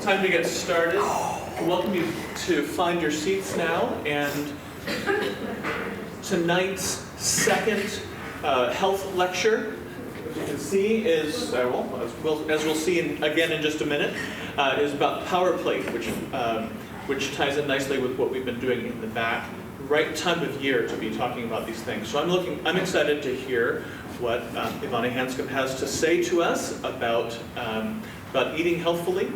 time to get started. I welcome you to find your seats now, and tonight's second health lecture, as you can see, is, as we'll see again in just a minute, is about Power Plate, which ties in nicely with what we've been doing in the back. Right time of year to be talking about these things. So I'm excited to hear what Ivane Hanscom has to say to us about eating healthfully.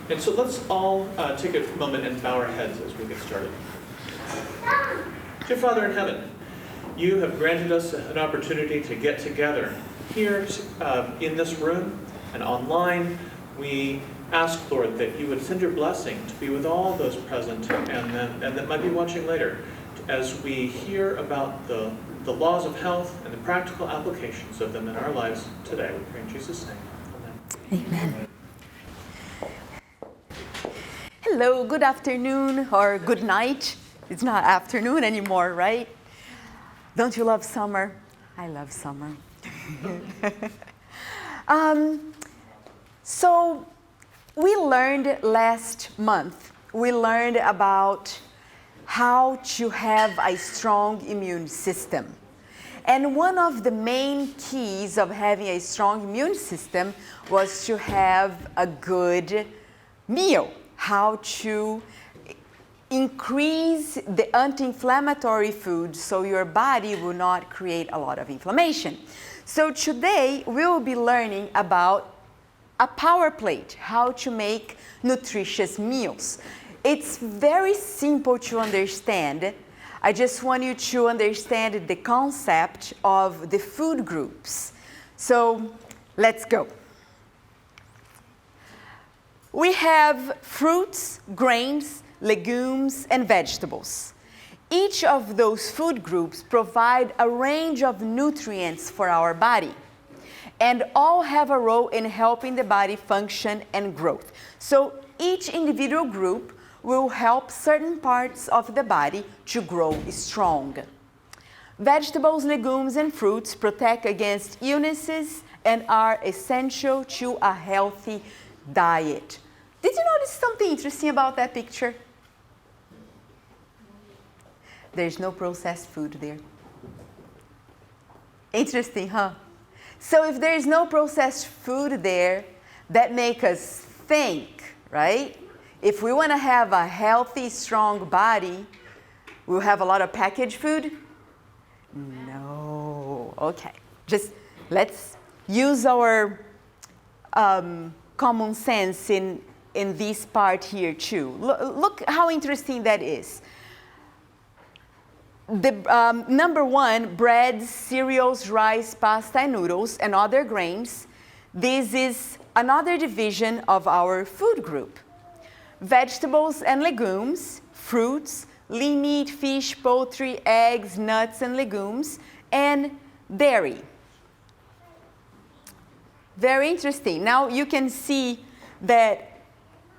And so let's all take a moment and bow our heads as we get started. Dear Father in heaven, you have granted us an opportunity to get together here in this room and online. We ask, Lord, that you would send your blessing to be with all those present and that might be watching later as we hear about the laws of health and the practical applications of them in our lives today. We pray in Jesus' name. Amen. Amen. Hello, good afternoon or good night. It's not afternoon anymore, right? Don't you love summer? I love summer. So we learned last month, about how to have a strong immune system. And one of the main keys of having a strong immune system was to have a good meal, how to increase the anti-inflammatory food so your body will not create a lot of inflammation. So today we will be learning about a power plate, how to make nutritious meals. It's very simple to understand. I just want you to understand the concept of the food groups. So let's go. We have fruits, grains, legumes, and vegetables. Each of those food groups provide a range of nutrients for our body, and all have a role in helping the body function and growth. So each individual group will help certain parts of the body to grow strong. Vegetables, legumes, and fruits protect against illnesses and are essential to a healthy diet. Did you notice something interesting about that picture? There's no processed food there. Interesting, huh? So if there is no processed food there, that makes us think, right? If we want to have a healthy, strong body, we'll have a lot of packaged food? No. Okay. Just let's use our common sense in this part here too. Look how interesting that is. The number one, breads, cereals, rice, pasta, and noodles, and other grains. This is another division of our food group. Vegetables and legumes, fruits, lean meat, fish, poultry, eggs, nuts, and legumes, and dairy. Very interesting. Now you can see that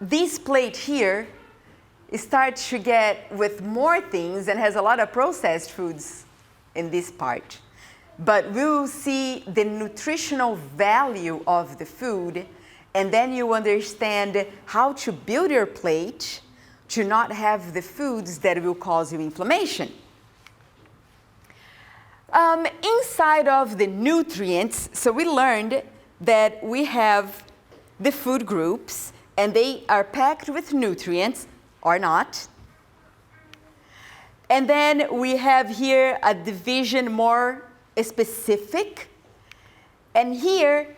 this plate here starts to get with more things and has a lot of processed foods in this part. But we'll see the nutritional value of the food, and then you understand how to build your plate to not have the foods that will cause you inflammation. Inside of the nutrients, so we learned that we have the food groups, and they are packed with nutrients, or not. And then we have here a division more specific, and here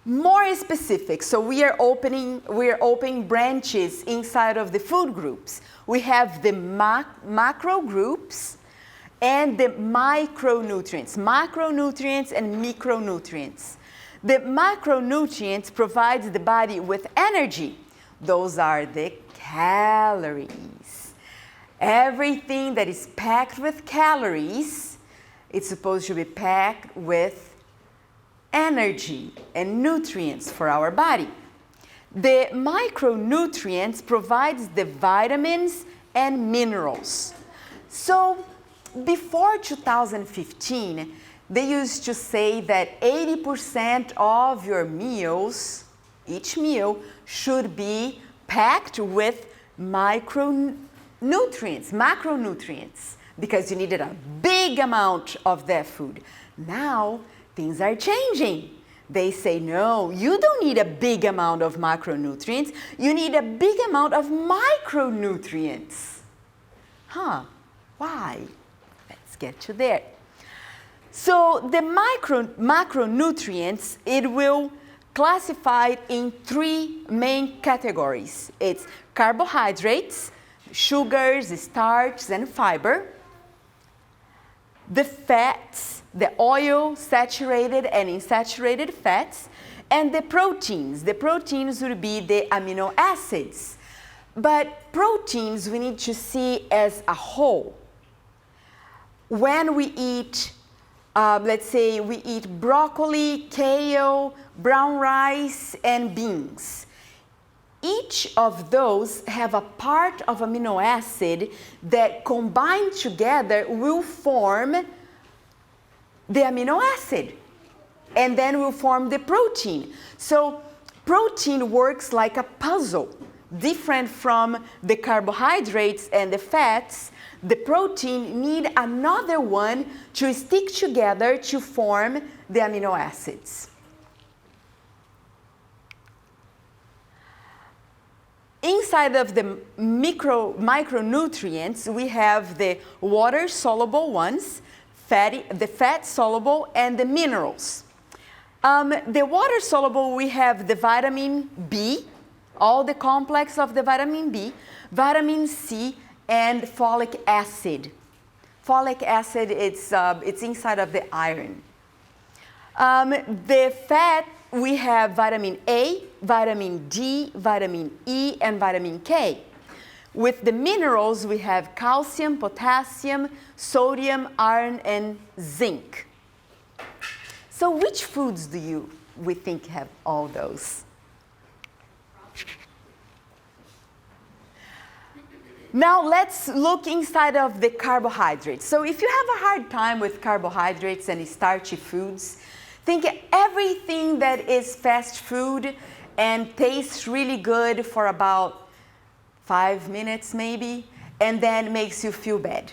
more specific. So we are opening branches inside of the food groups. We have the macro groups and the micronutrients and micronutrients. The macronutrients provides the body with energy. Those are the calories. Everything that is packed with calories, it's supposed to be packed with energy and nutrients for our body. The micronutrients provides the vitamins and minerals. So before 2015, they used to say that 80% of your meals, each meal, should be packed with macronutrients, because you needed a big amount of that food. Now, things are changing. They say, no, you don't need a big amount of macronutrients. You need a big amount of micronutrients. Why? Let's get to there. So the macronutrients, it will classify in 3 main categories. It's carbohydrates, sugars, starch, and fiber. The fats, the oil, saturated and unsaturated fats, and the proteins. The proteins would be the amino acids. But proteins we need to see as a whole. When we eat, let's say we eat broccoli, kale, brown rice, and beans. Each of those have a part of amino acid that combined together will form the amino acid, and then will form the protein. So protein works like a puzzle. Different from the carbohydrates and the fats, the protein need another one to stick together to form the amino acids. Inside of the micronutrients, we have the water-soluble ones, the fat-soluble, and the minerals. The water-soluble, we have the vitamin B, all the complex of the vitamin B, vitamin C, and folic acid. Folic acid, it's inside of the iron. The fat, we have vitamin A, vitamin D, vitamin E, and vitamin K. With the minerals, we have calcium, potassium, sodium, iron, and zinc. So which foods do we think have all those? Now let's look inside of the carbohydrates. So if you have a hard time with carbohydrates and starchy foods, think everything that is fast food and tastes really good for about 5 minutes maybe, and then makes you feel bad.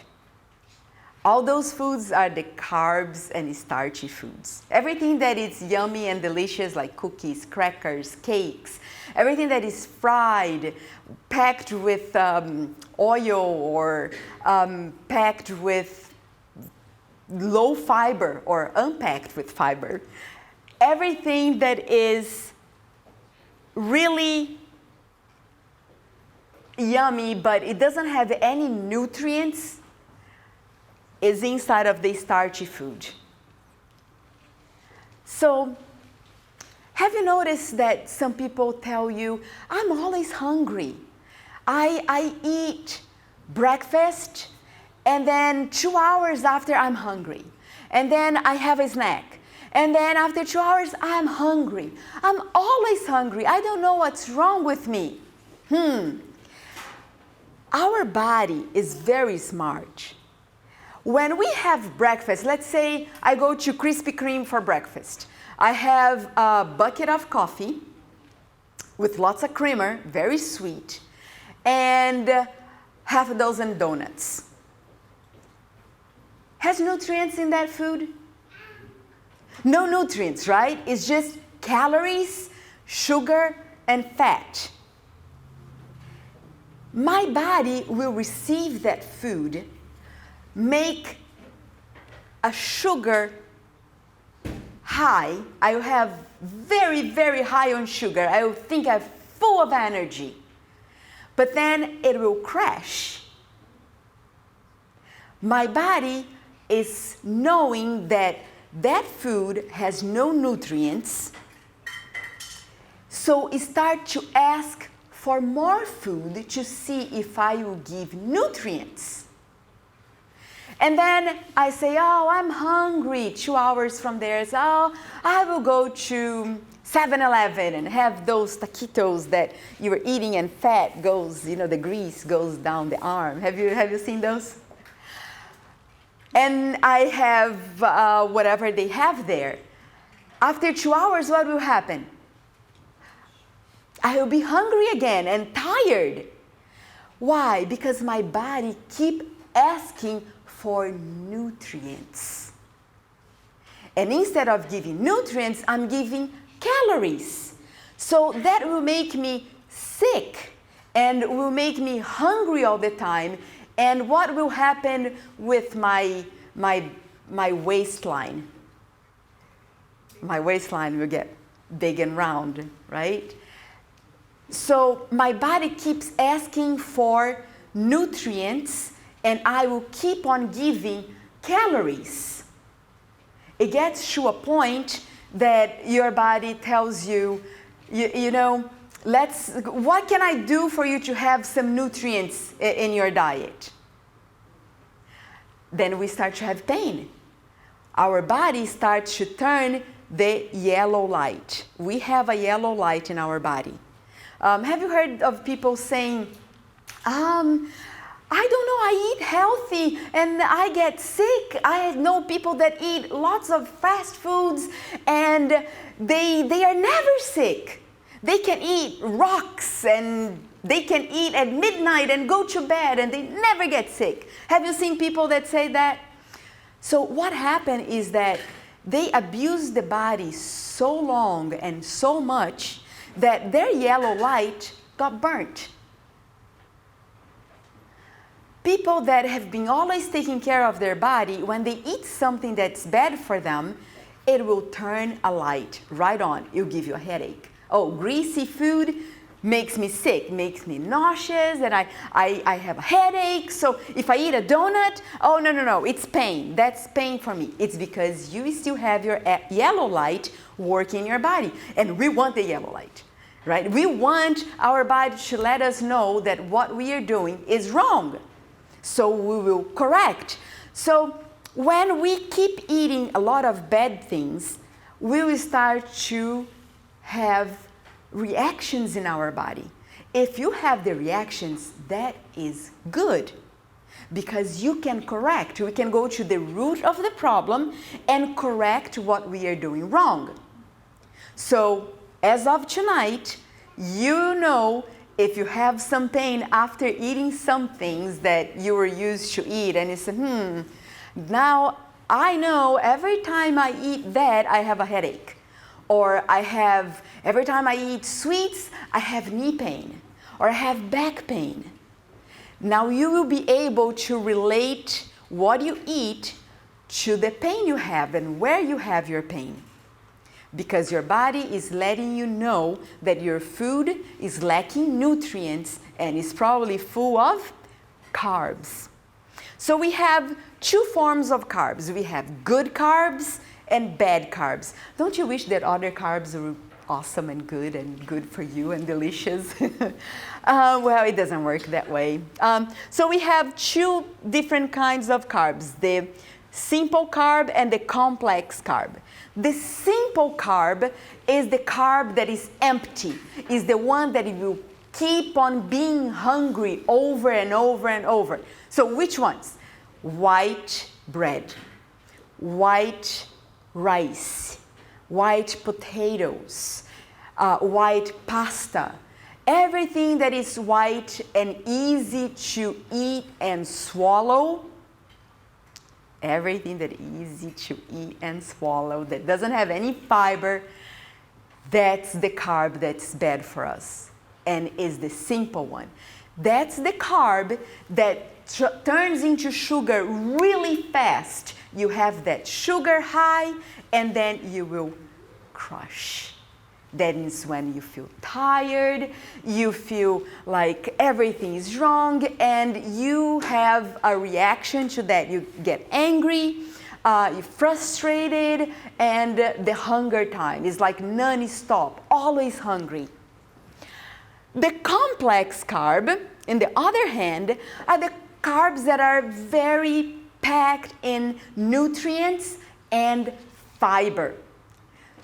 All those foods are the carbs and starchy foods. Everything that is yummy and delicious, like cookies, crackers, cakes, everything that is fried, packed with oil or packed with low fiber or unpacked with fiber, everything that is really yummy but it doesn't have any nutrients is inside of the starchy food. So, have you noticed that some people tell you, I'm always hungry. I eat breakfast and then 2 hours after I'm hungry. And then I have a snack. And then after 2 hours, I'm hungry. I'm always hungry. I don't know what's wrong with me. Our body is very smart. When we have breakfast, let's say I go to Krispy Kreme for breakfast. I have a bucket of coffee with lots of creamer, very sweet, and half a dozen donuts. Has nutrients in that food? No nutrients, right? It's just calories, sugar, and fat. My body will receive that food, make a sugar high. I will have very, very high on sugar. I will think I'm full of energy. But then it will crash. My body is knowing that that food has no nutrients, so it starts to ask for more food to see if I will give nutrients. And then I say, oh, I'm hungry. 2 hours from there, so I will go to 7-Eleven and have those taquitos that you were eating and fat goes, the grease goes down the arm. Have you seen those? And I have whatever they have there. After 2 hours, what will happen? I will be hungry again and tired. Why? Because my body keeps asking for nutrients. And instead of giving nutrients, I'm giving calories. So that will make me sick and will make me hungry all the time. And what will happen with my waistline? My waistline will get big and round, right? So my body keeps asking for nutrients, and I will keep on giving calories. It gets to a point that your body tells you, you know, what can I do for you to have some nutrients in your diet? Then we start to have pain. Our body starts to turn the yellow light. We have a yellow light in our body. Have you heard of people saying, I don't know, I eat healthy and I get sick. I know people that eat lots of fast foods and they are never sick. They can eat rocks and they can eat at midnight and go to bed and they never get sick. Have you seen people that say that? So what happened is that they abused the body so long and so much that their yellow light got burnt. People that have been always taking care of their body, when they eat something that's bad for them, it will turn a light right on. It'll give you a headache. Oh, greasy food makes me sick, makes me nauseous, and I have a headache. So if I eat a donut, oh, no, it's pain. That's pain for me. It's because you still have your yellow light working in your body. And we want the yellow light, right? We want our body to let us know that what we are doing is wrong. So we will correct. So when we keep eating a lot of bad things, we will start to have reactions in our body. If you have the reactions, that is good, because you can correct. We can go to the root of the problem and correct what we are doing wrong. So as of tonight, you know, if you have some pain after eating some things that you were used to eat, and you say, now I know every time I eat that, I have a headache. Or every time I eat sweets, I have knee pain, or I have back pain. Now you will be able to relate what you eat to the pain you have and where you have your pain. Because your body is letting you know that your food is lacking nutrients and is probably full of carbs. So we have two forms of carbs. We have good carbs and bad carbs. Don't you wish that other carbs were awesome and good for you and delicious? Well, it doesn't work that way. So we have two different kinds of carbs, the simple carb and the complex carb. The simple carb is the carb that is empty, is the one that will keep on being hungry over and over and over. So which ones? White bread, white rice, white potatoes, white pasta. Everything that is white and easy to eat and swallow, everything that is easy to eat and swallow, that doesn't have any fiber, that's the carb that's bad for us and is the simple one. That's the carb that turns into sugar really fast. You have that sugar high and then you will crash. That is when you feel tired, you feel like everything is wrong, and you have a reaction to that. You get angry, you're frustrated, and the hunger time is like non-stop, always hungry. The complex carb, on the other hand, are the carbs that are very packed in nutrients and fiber.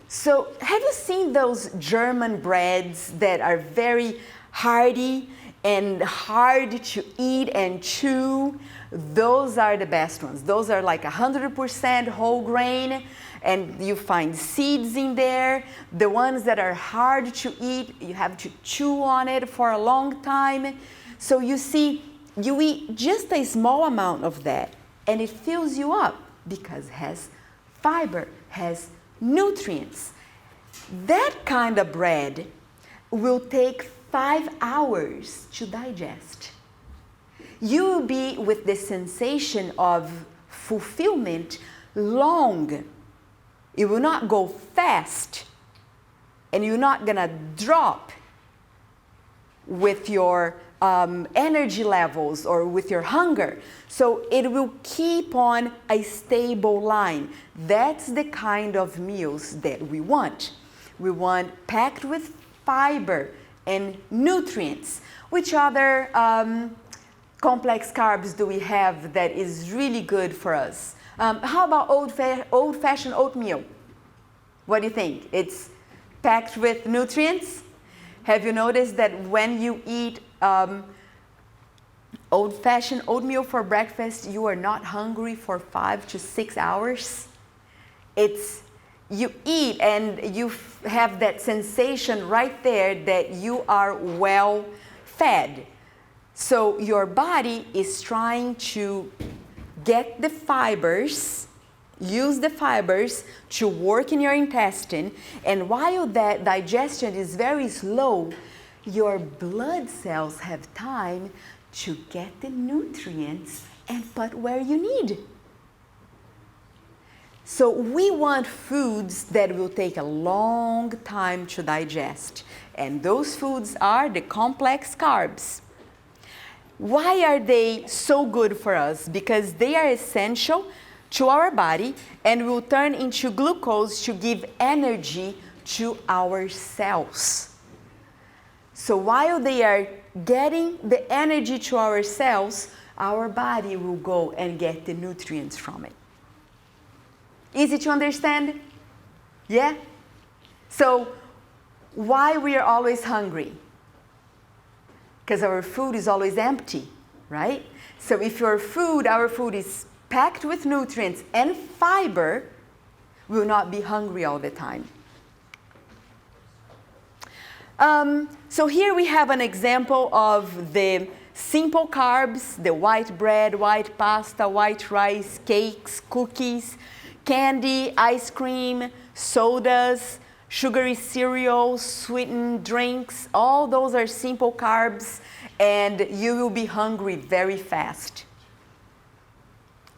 So have you seen those German breads that are very hearty and hard to eat and chew, those are the best ones. Those are like 100% whole grain, and you find seeds in there. The ones that are hard to eat, you have to chew on it for a long time. So you see, you eat just a small amount of that, and it fills you up because it has fiber, has nutrients. That kind of bread will take 5 hours to digest. You will be with the sensation of fulfillment long. It will not go fast, and you're not gonna drop with your energy levels or with your hunger. So it will keep on a stable line. That's the kind of meals that we want. We want packed with fiber and nutrients. Which other complex carbs do we have that is really good for us? How about old-fashioned oatmeal? What do you think? It's packed with nutrients? Have you noticed that when you eat old-fashioned oatmeal for breakfast, you are not hungry for 5 to 6 hours? You eat and you have that sensation right there that you are well fed. So your body is trying to get the fibers, use the fibers to work in your intestine, and while that digestion is very slow, your blood cells have time to get the nutrients and put where you need. So we want foods that will take a long time to digest, and those foods are the complex carbs. Why are they so good for us? Because they are essential to our body and will turn into glucose to give energy to our cells. So while they are getting the energy to our cells, our body will go and get the nutrients from it. Easy to understand? Yeah? So why we are always hungry? Because our food is always empty, right? So if our food is packed with nutrients and fiber, we will not be hungry all the time. So here we have an example of the simple carbs, the white bread, white pasta, white rice, cakes, cookies, candy, ice cream, sodas, sugary cereals, sweetened drinks. All those are simple carbs, and you will be hungry very fast.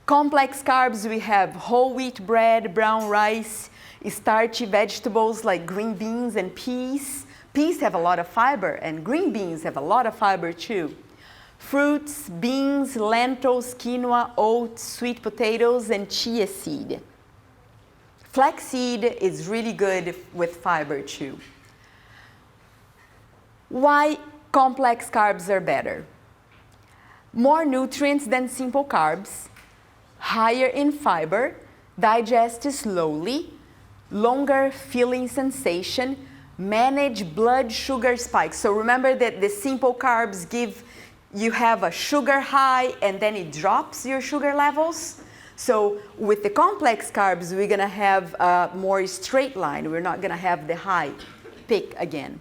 Complex carbs, we have whole wheat bread, brown rice, starchy vegetables like green beans and peas. Peas have a lot of fiber, and green beans have a lot of fiber too. Fruits, beans, lentils, quinoa, oats, sweet potatoes, and chia seed. Flaxseed is really good with fiber too. Why complex carbs are better? More nutrients than simple carbs, higher in fiber, digest slowly, longer filling sensation, manage blood sugar spikes. So remember that the simple carbs you have a sugar high and then it drops your sugar levels. So with the complex carbs, we're gonna have a more straight line. We're not gonna have the high peak again.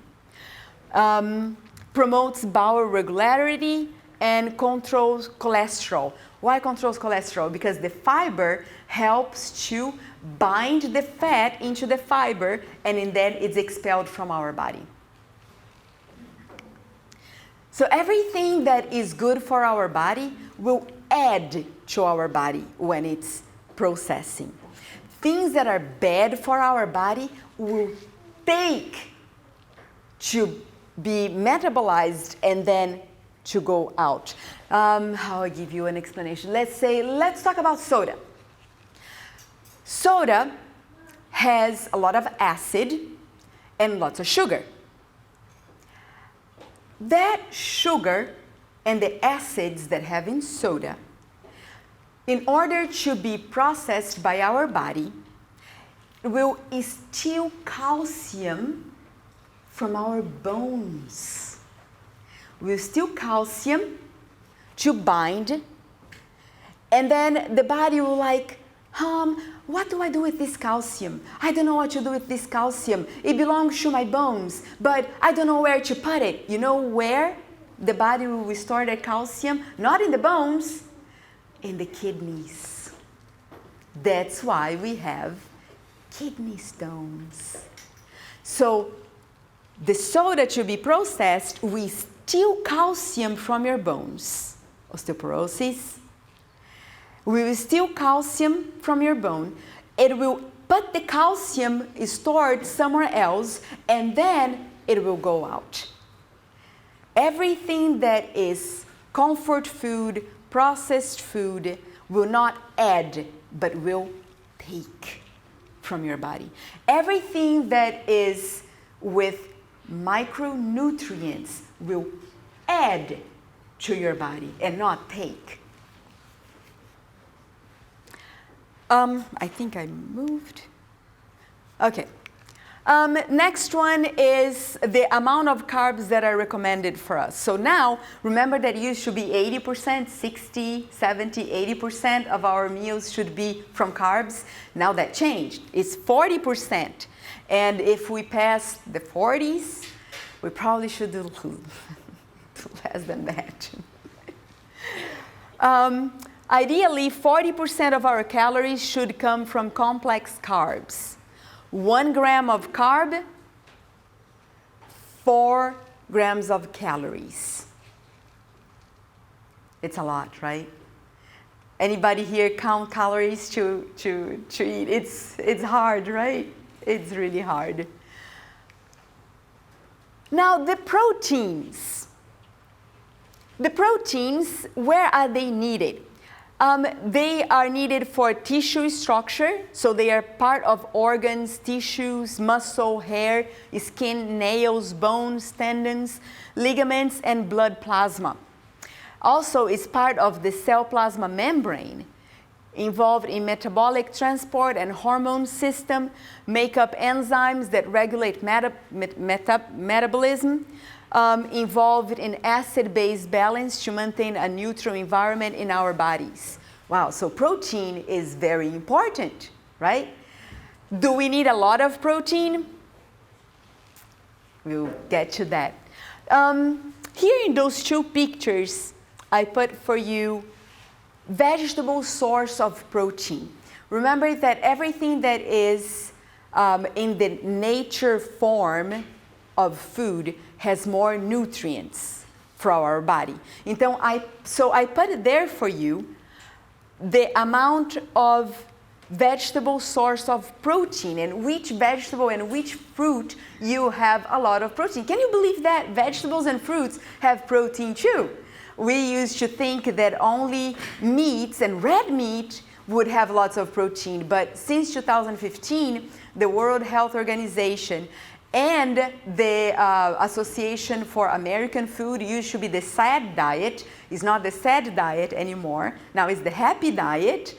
Promotes bowel regularity and controls cholesterol. Why controls cholesterol? Because the fiber helps to bind the fat into the fiber, and then it's expelled from our body. So everything that is good for our body will add to our body when it's processing. Things that are bad for our body will take to be metabolized and then to go out. I'll give you an explanation. Let's talk about soda. Soda has a lot of acid and lots of sugar. That sugar and the acids that have in soda, in order to be processed by our body, will steal calcium from our bones. will steal calcium to bind, and then the body will like, what do I do with this calcium? I don't know what to do with this calcium. It belongs to my bones, but I don't know where to put it. You know where the body will restore that calcium? Not in the bones, in the kidneys. That's why we have kidney stones. So the soda to be processed, we steal calcium from your bones. Osteoporosis. We will steal calcium from your bone. It will put the calcium stored somewhere else, and then it will go out. Everything that is comfort food, processed food, will not add, but will take from your body. Everything that is with micronutrients will add to your body and not take. I think I moved. Okay. Next one is the amount of carbs that are recommended for us. So now, remember that it used to be 80%, 60, 70, 80% of our meals should be from carbs. Now that changed. It's 40%. And if we pass the 40s, we probably should do less than that. Ideally, 40% of our calories should come from complex carbs. 1 gram of carb, 4 grams of calories. It's a lot, right? Anybody here count calories to eat? It's hard, right? It's really hard. Now the proteins. The proteins, where are they needed? They are needed for tissue structure, so they are part of organs, tissues, muscle, hair, skin, nails, bones, tendons, ligaments, and blood plasma. Also, it's part of the cell plasma membrane, involved in metabolic transport and hormone system, make up enzymes that regulate metabolism, involved in acid-base balance to maintain a neutral environment in our bodies. Wow, so protein is very important, right? Do we need a lot of protein? We'll get to that. Here in those two pictures, I put for you vegetable source of protein. Remember that everything that is in the nature form of food has more nutrients for our body. So I put it there for you, the amount of vegetable source of protein, and which vegetable and which fruit you have a lot of protein. Can you believe that vegetables and fruits have protein too? We used to think that only meats and red meat would have lots of protein, but since 2015, the World Health Organization and the Association for American Food, used to be the SAD diet, is not the SAD diet anymore, now it's the happy diet.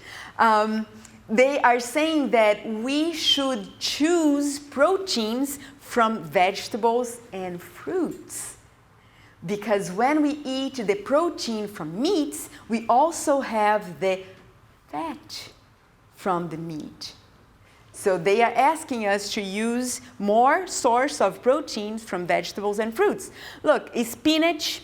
They are saying that we should choose proteins from vegetables and fruits. Because when we eat the protein from meats, we also have the fat from the meat. So they are asking us to use more source of proteins from vegetables and fruits. Look, spinach,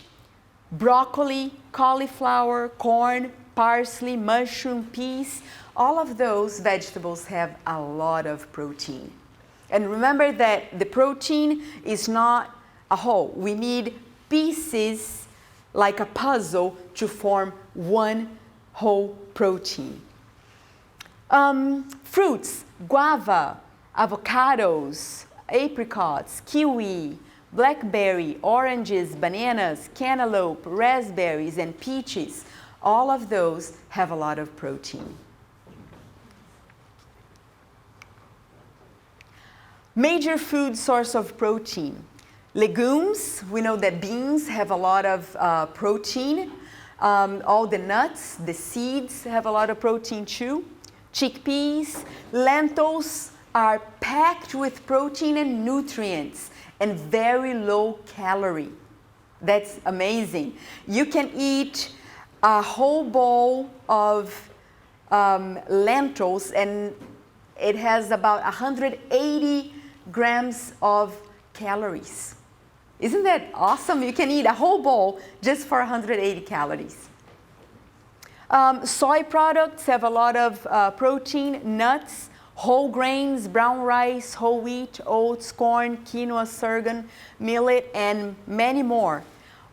broccoli, cauliflower, corn, parsley, mushroom, peas, all of those vegetables have a lot of protein. And remember that the protein is not a whole. We need pieces like a puzzle to form one whole protein. Fruits, guava, avocados, apricots, kiwi, blackberry, oranges, bananas, cantaloupe, raspberries, and peaches, all of those have a lot of protein. Major food source of protein. Legumes, we know that beans have a lot of protein. All the nuts, the seeds have a lot of protein too. Chickpeas, lentils are packed with protein and nutrients and very low calorie. That's amazing. You can eat a whole bowl of lentils, and it has about 180 grams of calories. Isn't that awesome? You can eat a whole bowl just for 180 calories. Soy products have a lot of protein, nuts, whole grains, brown rice, whole wheat, oats, corn, quinoa, sorghum, millet, and many more.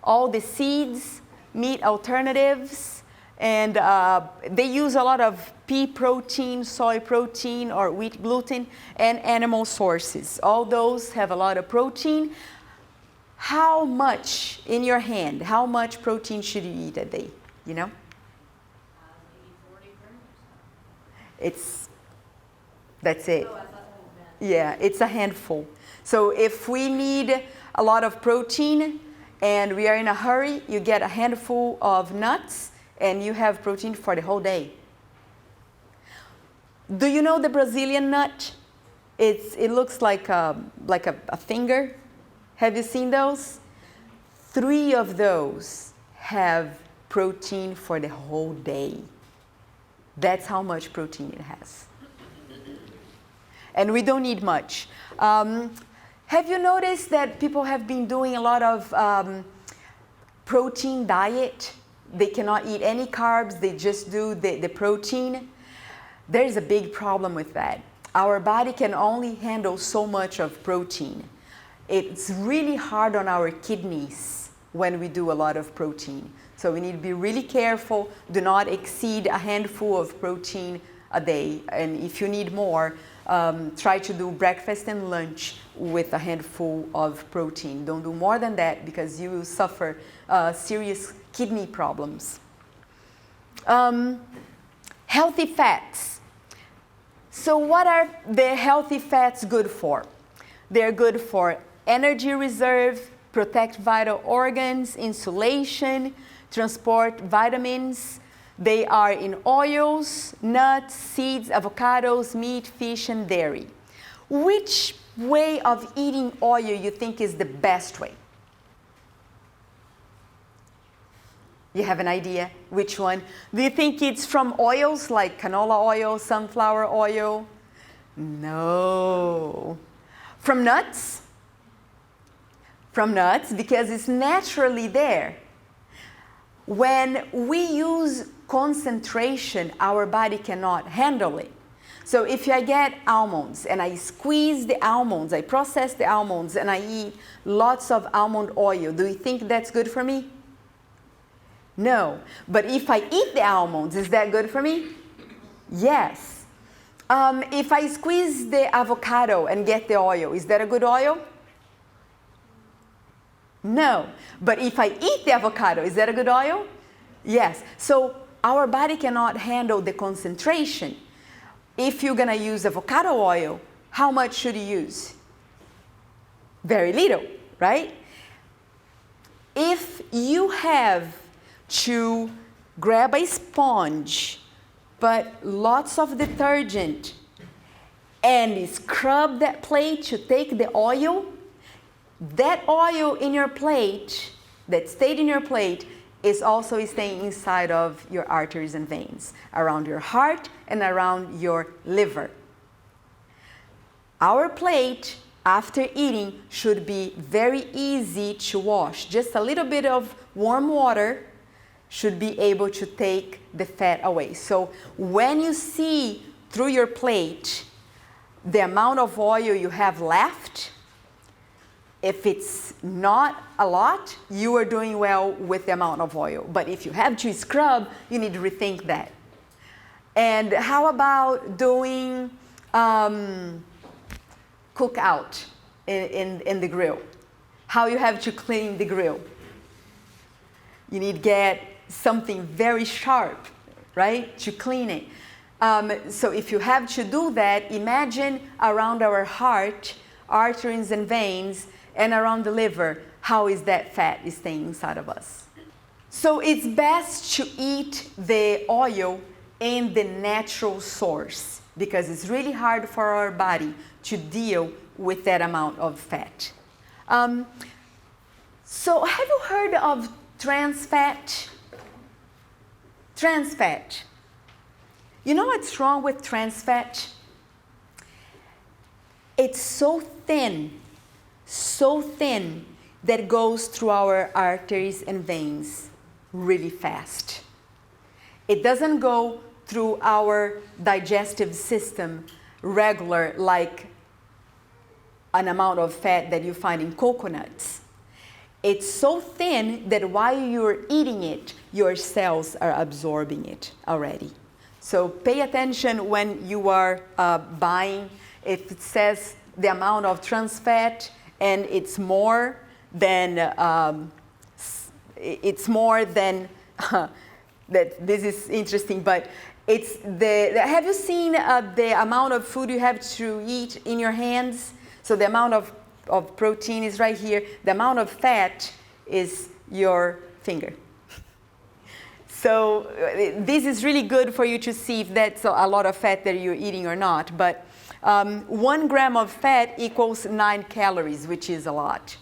All the seeds, meat alternatives, and they use a lot of pea protein, soy protein, or wheat gluten, and animal sources. All those have a lot of protein. How much in your hand, how much protein should you eat a day, you know? 40 grams. That's it. Oh, I thought that meant. Yeah, it's a handful. So if we need a lot of protein and we are in a hurry, you get a handful of nuts and you have protein for the whole day. Do you know the Brazilian nut? It looks like a finger. Have you seen those? 3 of those have protein for the whole day. That's how much protein it has. And we don't need much. Have you noticed that people have been doing a lot of protein diet? They cannot eat any carbs, they just do the protein. There's a big problem with that. Our body can only handle so much of protein. It's really hard on our kidneys when we do a lot of protein. So we need to be really careful. Do not exceed a handful of protein a day. And if you need more, try to do breakfast and lunch with a handful of protein. Don't do more than that because you will suffer serious kidney problems. Healthy fats. So what are the healthy fats good for? They're good for energy reserve, protect vital organs, insulation, transport vitamins. They are in oils, nuts, seeds, avocados, meat, fish, and dairy. Which way of eating oil you think is the best way? You have an idea which one? Do you think it's from oils like canola oil, sunflower oil? No. From nuts? From nuts because it's naturally there. When we use concentration, our body cannot handle it. So if I get almonds and I squeeze the almonds, I process the almonds and I eat lots of almond oil, do you think that's good for me? No. But if I eat the almonds, is that good for me? Yes. If I squeeze the avocado and get the oil, is that a good oil? No. But if I eat the avocado, is that a good oil? Yes. So our body cannot handle the concentration. If you're going to use avocado oil, how much should you use? Very little, right? If you have to grab a sponge, but lots of detergent, and scrub that plate to take the oil, that oil in your plate, that stayed in your plate, is also staying inside of your arteries and veins, around your heart and around your liver. Our plate, after eating, should be very easy to wash. Just a little bit of warm water should be able to take the fat away. So when you see through your plate the amount of oil you have left, if it's not a lot, you are doing well with the amount of oil. But if you have to scrub, you need to rethink that. And how about doing cook out in the grill? How you have to clean the grill? You need to get something very sharp, right, to clean it. So if you have to do that, imagine around our heart, arteries and veins, and around the liver, how is that fat is staying inside of us. So it's best to eat the oil in the natural source because it's really hard for our body to deal with that amount of fat. So have you heard of trans fat? Trans fat. You know what's wrong with trans fat? It's so thin that it goes through our arteries and veins really fast. It doesn't go through our digestive system regular like an amount of fat that you find in coconuts. It's so thin that while you're eating it, your cells are absorbing it already. So pay attention when you are buying. If it says the amount of trans fat and it's more than that. This is interesting, but it's have you seen the amount of food you have to eat in your hands? So the amount of protein is right here. The amount of fat is your finger. So this is really good for you to see if that's a lot of fat that you're eating or not. But 1 gram of fat equals 9 calories, which is a lot.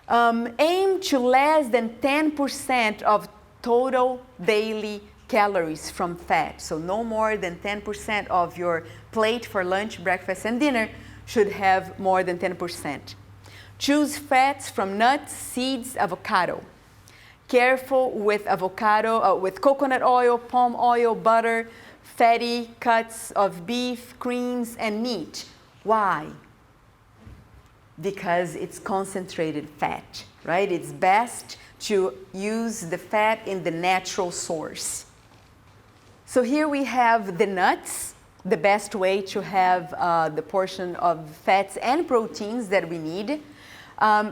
Aim to less than 10% of total daily calories from fat. So no more than 10% of your plate for lunch, breakfast, and dinner should have more than 10%. Choose fats from nuts, seeds, avocado. Careful with avocado, with coconut oil, palm oil, butter, fatty cuts of beef, creams, and meat. Why? Because it's concentrated fat, right? It's best to use the fat in the natural source. So here we have the nuts, the best way to have the portion of fats and proteins that we need.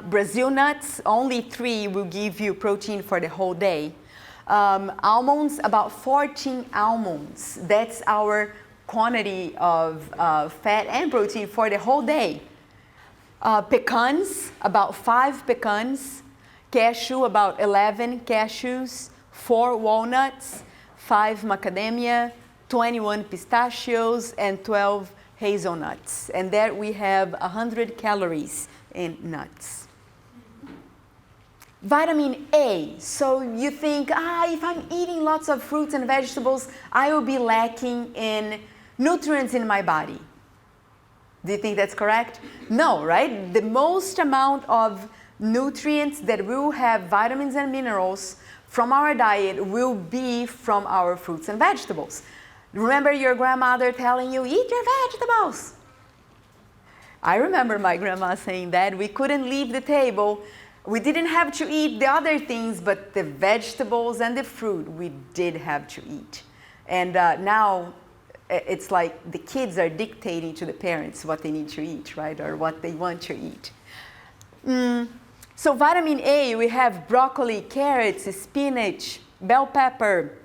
Brazil nuts, only 3 will give you protein for the whole day. Almonds, about 14 almonds. That's our quantity of fat and protein for the whole day. Pecans, about 5 pecans. Cashew, about 11 cashews. 4 walnuts, 5 macadamia, 21 pistachios, and 12 hazelnuts. And there we have 100 calories in nuts. Vitamin A. So you think, if I'm eating lots of fruits and vegetables, I will be lacking in nutrients in my body. Do you think that's correct? No, right? The most amount of nutrients that will have vitamins and minerals from our diet will be from our fruits and vegetables. Remember your grandmother telling you, eat your vegetables. I remember my grandma saying that. We couldn't leave the table. We didn't have to eat the other things, but the vegetables and the fruit we did have to eat. And now it's like the kids are dictating to the parents what they need to eat, right? Or what they want to eat. So vitamin A, we have broccoli, carrots, spinach, bell pepper,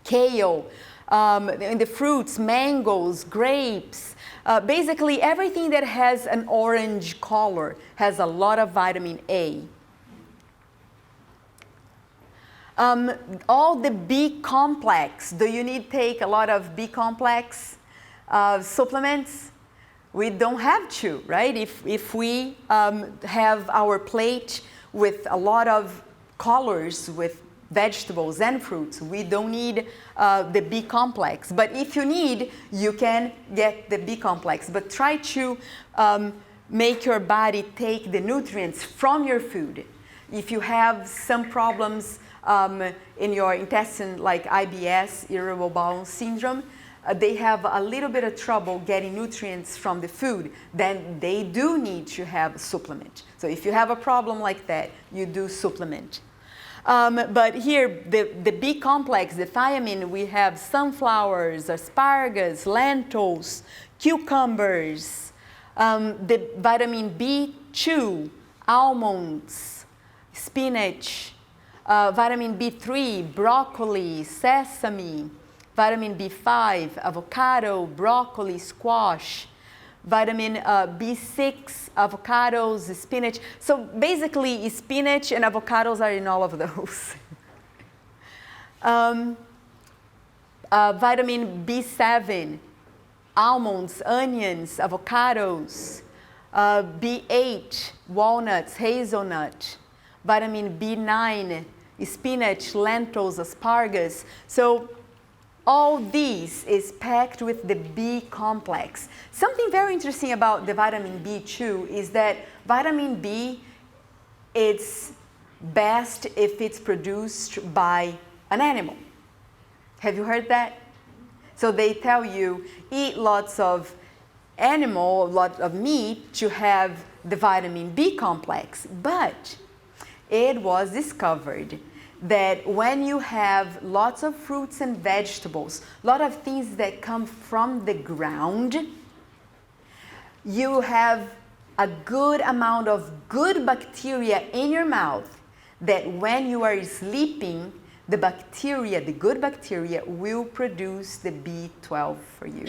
kale, in the fruits, mangoes, grapes. Basically everything that has an orange color has a lot of vitamin A. All the B complex, do you need to take a lot of B complex supplements? We don't have to, right? If we have our plate with a lot of colors with vegetables and fruits, we don't need the B complex. But if you need, you can get the B complex. But try to make your body take the nutrients from your food. If you have some problems in your intestine, like IBS, irritable bowel syndrome, they have a little bit of trouble getting nutrients from the food, then they do need to have a supplement. So if you have a problem like that, you do supplement. But here, the B complex, the thiamine, we have sunflowers, asparagus, lentils, cucumbers, the vitamin B2, almonds, spinach, vitamin B3, broccoli, sesame, vitamin B5, avocado, broccoli, squash, vitamin B6, avocados, spinach. So basically, spinach and avocados are in all of those. Vitamin B7, almonds, onions, avocados, B8, walnuts, hazelnut, vitamin B9, spinach, lentils, asparagus. So all these is packed with the B complex. Something very interesting about the vitamin B2 is that vitamin B, it's best if it's produced by an animal. Have you heard that? So they tell you, eat lots of animal, lots of meat to have the vitamin B complex. But it was discovered that when you have lots of fruits and vegetables, a lot of things that come from the ground, you have a good amount of good bacteria in your mouth that when you are sleeping, the bacteria, the good bacteria, will produce the B12 for you.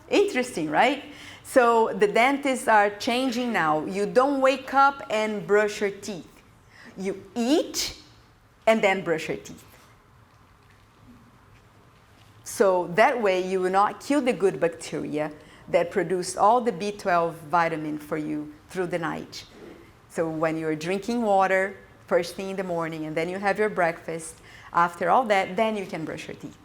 Interesting, right? So the dentists are changing now. You don't wake up and brush your teeth. You eat and then brush your teeth. So that way you will not kill the good bacteria that produce all the B12 vitamin for you through the night. So when you're drinking water first thing in the morning and then you have your breakfast, after all that, then you can brush your teeth.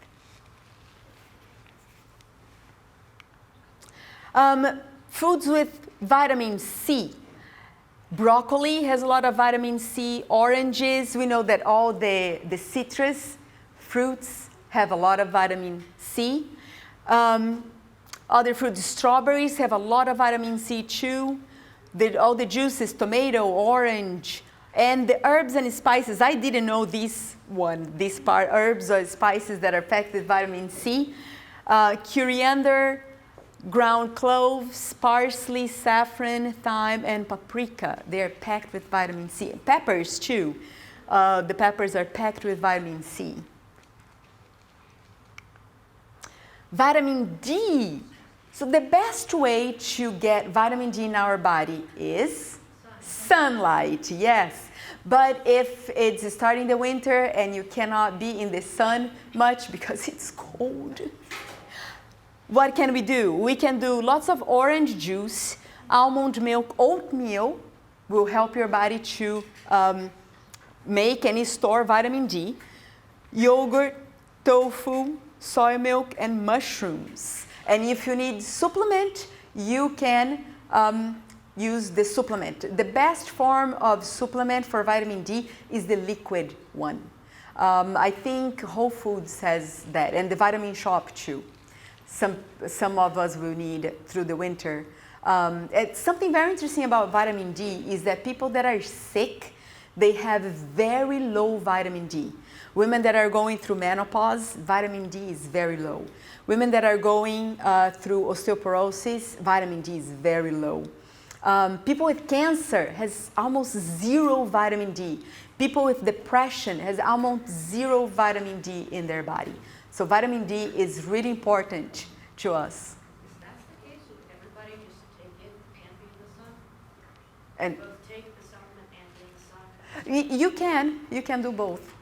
Foods with vitamin C. Broccoli has a lot of vitamin C. Oranges, we know that all the citrus fruits have a lot of vitamin C. Other fruits, strawberries have a lot of vitamin C too. All the juices, tomato, orange, and the herbs and spices. I didn't know this part, herbs or spices that are packed with vitamin C. Coriander, ground cloves, parsley, saffron, thyme, and paprika. They're packed with vitamin C. Peppers too. The peppers are packed with vitamin C. Vitamin D. So the best way to get vitamin D in our body is sunlight, yes. But if it's starting the winter and you cannot be in the sun much because it's cold, what can we do? We can do lots of orange juice, almond milk, oatmeal will help your body to make and store vitamin D, yogurt, tofu, soy milk, and mushrooms. And if you need supplement, you can use the supplement. The best form of supplement for vitamin D is the liquid one. I think Whole Foods has that, and the Vitamin Shop too. Some of us will need through the winter. It's something very interesting about vitamin D is that people that are sick, they have very low vitamin D. Women that are going through menopause, vitamin D is very low. Women that are going through osteoporosis, vitamin D is very low. People with cancer has almost zero vitamin D. People with depression has almost zero vitamin D in their body. So vitamin D is really important to us. If that's the case, would everybody just take it and be in the sun? And Both take the supplement and be in the sun? you can do both.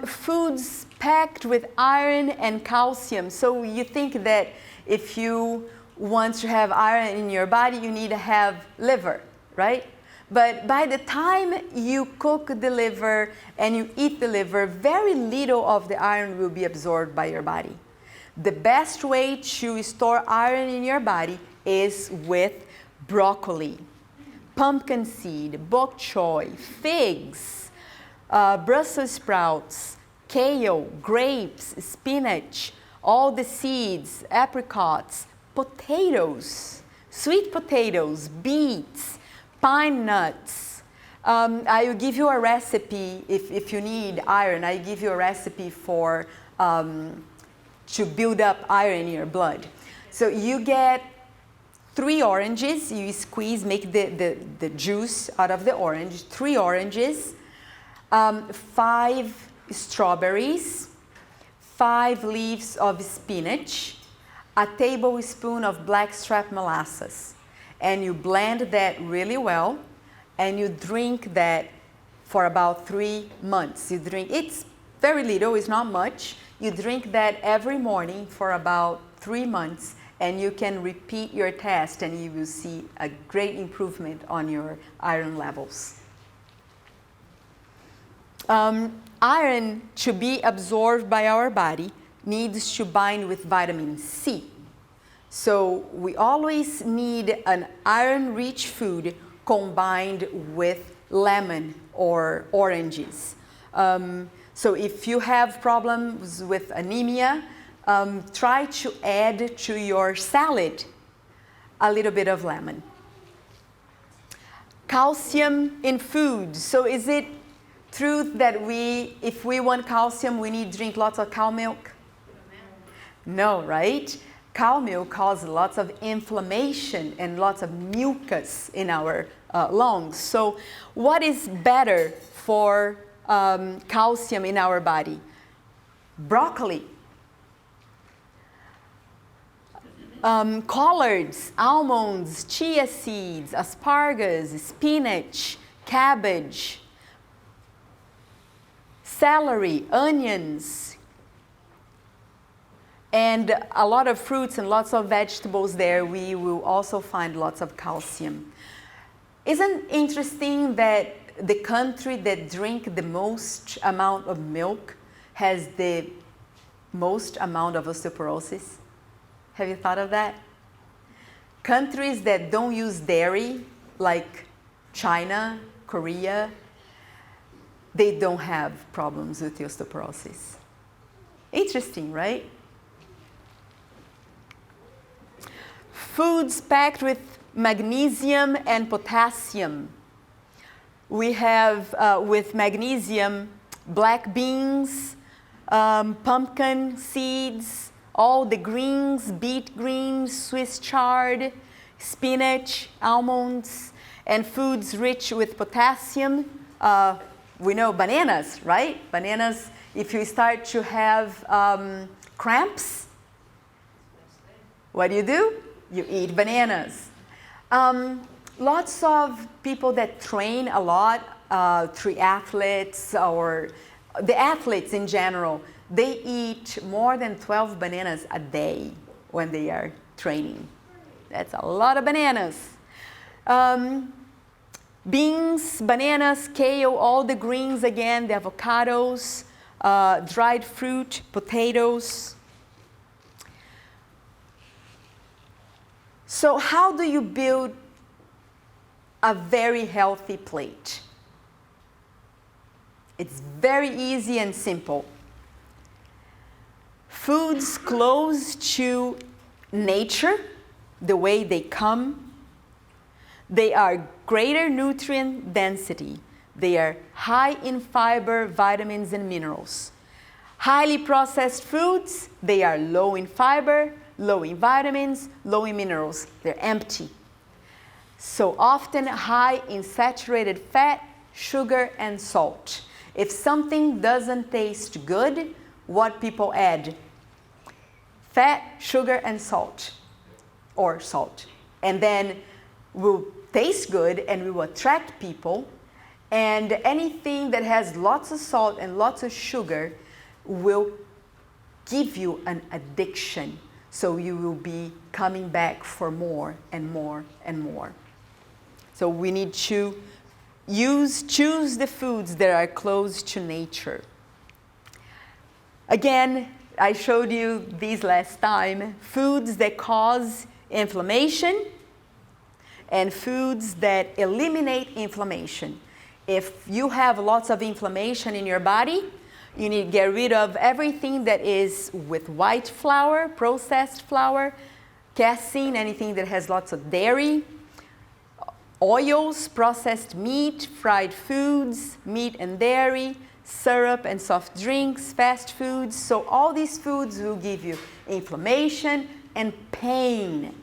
Foods packed with iron and calcium. So you think that if you want to have iron in your body, you need to have liver, right? But by the time you cook the liver and you eat the liver, very little of the iron will be absorbed by your body. The best way to store iron in your body is with broccoli, pumpkin seed, bok choy, figs, Brussels sprouts, kale, grapes, spinach, all the seeds, apricots, potatoes, sweet potatoes, beets, pine nuts. I will give you a recipe if you need iron. I give you a recipe for to build up iron in your blood. So you get 3 oranges. You squeeze, make the juice out of the orange. 3 oranges, 5 strawberries, 5 leaves of spinach, a tablespoon of blackstrap molasses. And you blend that really well, and you drink that for about 3 months. You drink, it's very little, it's not much. You drink that every morning for about 3 months, and you can repeat your test and you will see a great improvement on your iron levels. Iron, to be absorbed by our body, needs to bind with vitamin C. So we always need an iron-rich food combined with lemon or oranges. So if you have problems with anemia, try to add to your salad a little bit of lemon. Calcium in food. So is it true that if we want calcium, we need to drink lots of cow milk? No, right? Cow milk causes lots of inflammation and lots of mucus in our lungs. So what is better for calcium in our body? Broccoli. Collards, almonds, chia seeds, asparagus, spinach, cabbage, celery, onions, and a lot of fruits and lots of vegetables there. We will also find lots of calcium. Isn't it interesting that the country that drink the most amount of milk has the most amount of osteoporosis? Have you thought of that? Countries that don't use dairy, like China, Korea, they don't have problems with osteoporosis. Interesting, right? Foods packed with magnesium and potassium. We have with magnesium, black beans, pumpkin seeds, all the greens, beet greens, Swiss chard, spinach, almonds, and foods rich with potassium. We know bananas, right? Bananas, if you start to have cramps, what do? You eat bananas. Lots of people that train a lot, triathletes or the athletes in general, they eat more than 12 bananas a day when they are training. That's a lot of bananas. Beans, bananas, kale, all the greens again, the avocados, dried fruit, potatoes. So how do you build a very healthy plate? It's very easy and simple. Foods close to nature, the way they come. They are greater nutrient density. They are high in fiber, vitamins, and minerals. Highly processed foods, they are low in fiber, low in vitamins, low in minerals. They're empty. So often high in saturated fat, sugar, and salt. If something doesn't taste good, what people add? Fat, sugar, and salt, or salt. And then will taste good and will attract people. And anything that has lots of salt and lots of sugar will give you an addiction. So you will be coming back for more and more and more. So we need to choose the foods that are close to nature. Again, I showed you these last time, foods that cause inflammation and foods that eliminate inflammation. If you have lots of inflammation in your body, you need to get rid of everything that is with white flour, processed flour, casein, anything that has lots of dairy, oils, processed meat, fried foods, meat and dairy, syrup and soft drinks, fast foods. So all these foods will give you inflammation and pain.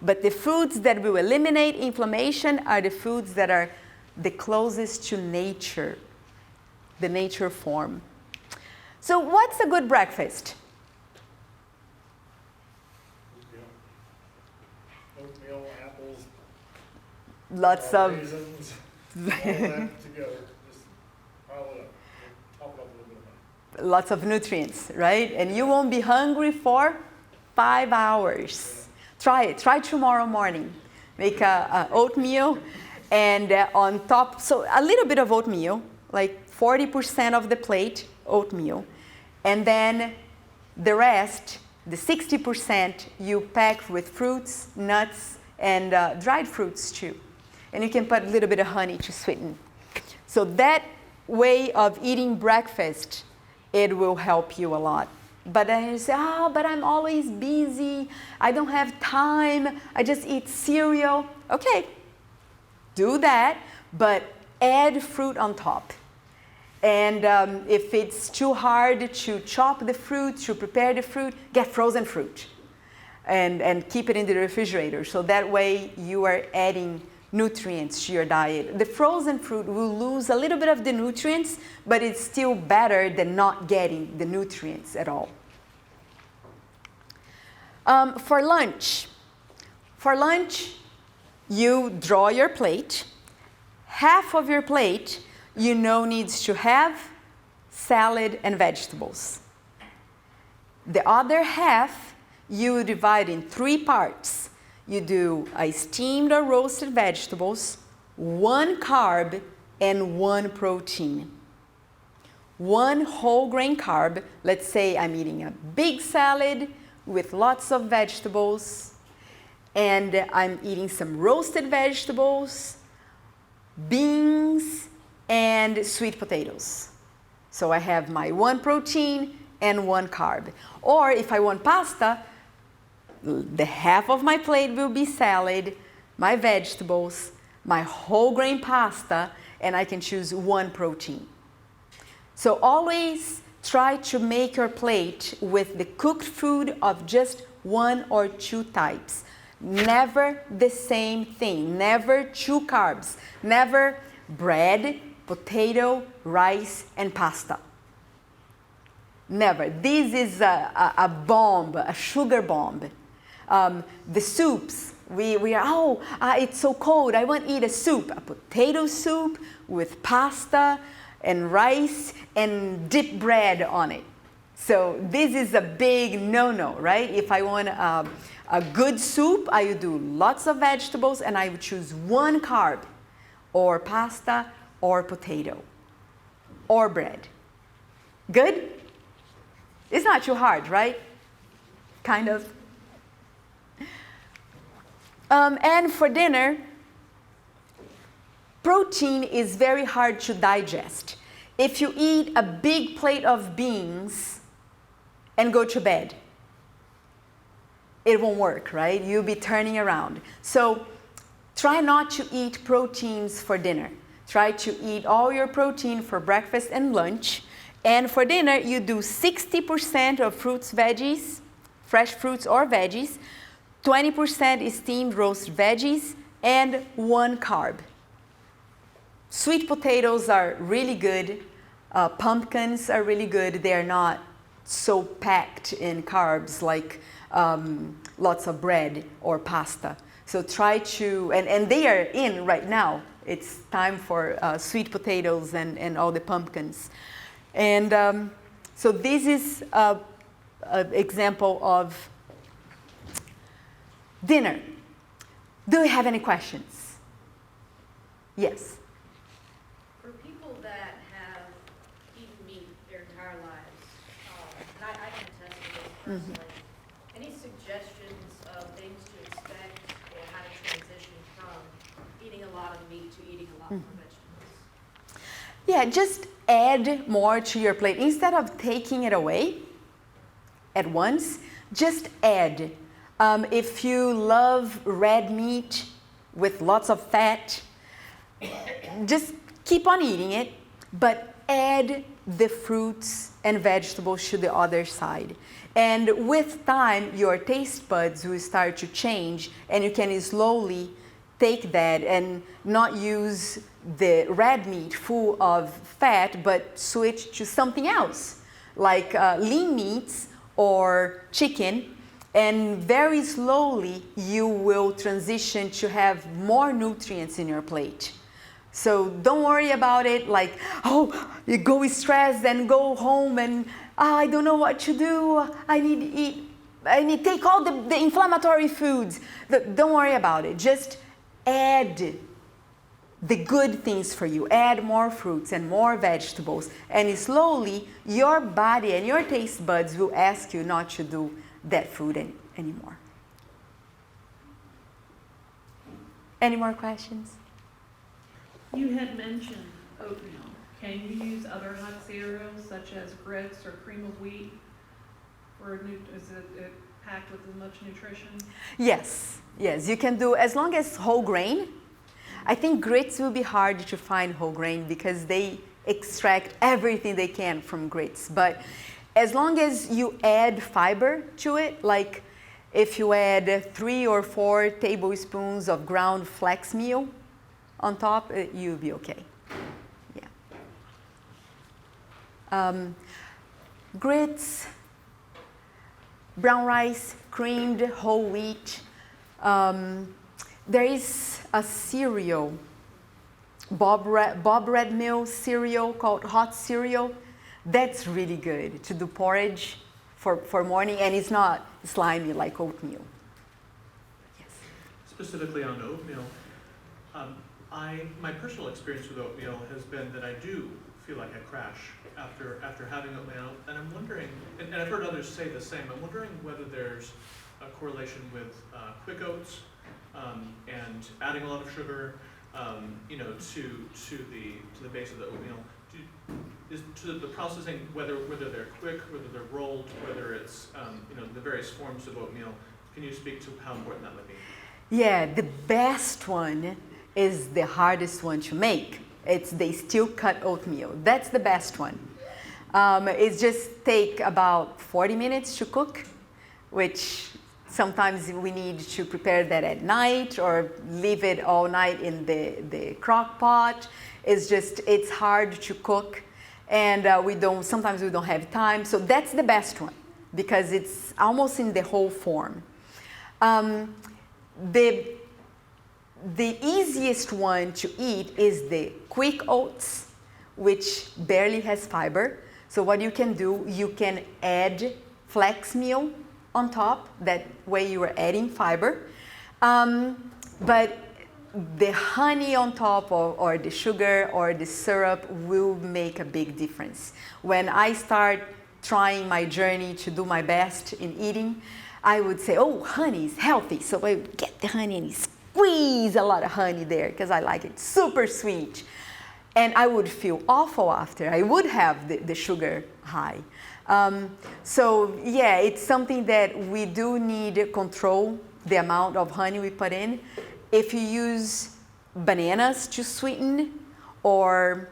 But the foods that will eliminate inflammation are the foods that are the closest to nature, the nature form. So what's a good breakfast? Oatmeal, apples, Lots of raisins, all that together. Just pile it up. Top it up a little bit of honey. lots of nutrients, right? And you won't be hungry for 5 hours. Try it. Try tomorrow morning. Make a oatmeal, and on top, so a little bit of oatmeal, like 40% of the plate oatmeal, and then the rest, the 60%, you pack with fruits, nuts, and dried fruits too. And you can put a little bit of honey to sweeten. So that way of eating breakfast, it will help you a lot. But then you say, but I'm always busy. I don't have time. I just eat cereal. Okay, do that, but add fruit on top. And if it's too hard to chop the fruit, to prepare the fruit, get frozen fruit and keep it in the refrigerator. So that way you are adding nutrients to your diet. The frozen fruit will lose a little bit of the nutrients, but it's still better than not getting the nutrients at all. For lunch, you draw your plate. Half of your plate, needs to have salad and vegetables. The other half, you divide in 3 parts. You do a steamed or roasted vegetables, 1 carb, and 1 protein. 1 whole grain carb, let's say I'm eating a big salad with lots of vegetables, and I'm eating some roasted vegetables, beans, and sweet potatoes. So I have my 1 protein and 1 carb. Or if I want pasta, the half of my plate will be salad, my vegetables, my whole grain pasta, and I can choose 1 protein. So always try to make your plate with the cooked food of just 1 or 2 types. Never the same thing, never 2 carbs, never bread, potato, rice, and pasta. Never. This is a bomb, a sugar bomb. The soups, we are, it's so cold, I want to eat a soup. A potato soup with pasta and rice and dip bread on it. So this is a big no-no, right? If I want a good soup, I would do lots of vegetables and I would choose 1 carb, or pasta, or potato, or bread. Good? It's not too hard, right? Kind of. And for dinner, protein is very hard to digest. If you eat a big plate of beans and go to bed, it won't work, right? You'll be turning around. So try not to eat proteins for dinner. Try to eat all your protein for breakfast and lunch. And for dinner, you do 60% of fruits, veggies, fresh fruits or veggies, 20% steamed roast veggies, and 1 carb. Sweet potatoes are really good. Pumpkins are really good. They are not so packed in carbs like lots of bread or pasta. So try to, and they are in right now. It's time for sweet potatoes and all the pumpkins. And so this is an example of dinner. Do you have any questions? Yes. For people that have eaten meat their entire lives, and I can attest to this personally, any suggestions of things to expect or how to transition from eating a lot of meat to eating a lot more vegetables? Yeah, just add more to your plate. Instead of taking it away at once, just add. If you love red meat with lots of fat, just keep on eating it, but add the fruits and vegetables to the other side. And with time, your taste buds will start to change, and you can slowly take that and not use the red meat full of fat, but switch to something else, like lean meats or chicken. And very slowly, you will transition to have more nutrients in your plate. So don't worry about it like, you go stressed and go home and I don't know what to do, I need to eat. I mean, take all the inflammatory foods. Don't worry about it. Just add the good things for you. Add more fruits and more vegetables. And slowly, your body and your taste buds will ask you not to do that food anymore. Any more questions? You had mentioned oatmeal. Can you use other hot cereals such as grits or cream of wheat? Is it packed with as much nutrition? Yes, you can do, as long as whole grain. I think grits will be hard to find whole grain because they extract everything they can from grits. But as long as you add fiber to it, like if you add 3 or 4 tablespoons of ground flax meal on top, you'll be okay. Yeah. Grits, brown rice, creamed whole wheat. There is a cereal, Bob Red Mill cereal called hot cereal. That's really good to do porridge for morning, and it's not slimy like oatmeal. Yes. Specifically on oatmeal, my personal experience with oatmeal has been that I do feel like I crash after having oatmeal, and I'm wondering, and I've heard others say the same, I'm wondering whether there's a correlation with quick oats and adding a lot of sugar, to the base of the oatmeal. Is to the processing, whether they're quick, whether they're rolled, whether it's the various forms of oatmeal. Can you speak to how important that might be? Yeah, the best one is the hardest one to make. It's the steel cut oatmeal. That's the best one. It just take about 40 minutes to cook, which sometimes we need to prepare that at night or leave it all night in the crock pot. It's hard to cook, and sometimes we don't have time. So that's the best one because it's almost in the whole form. The easiest one to eat is the quick oats, which barely has fiber. So what you can do, you can add flax meal on top. That way you are adding fiber. But the honey on top or the sugar or the syrup will make a big difference. When I start trying my journey to do my best in eating, I would say, oh, honey is healthy. So I get the honey and squeeze a lot of honey there because I like it super sweet. And I would feel awful after. I would have the sugar high. So yeah, it's something that we do need to control the amount of honey we put in. If you use bananas to sweeten or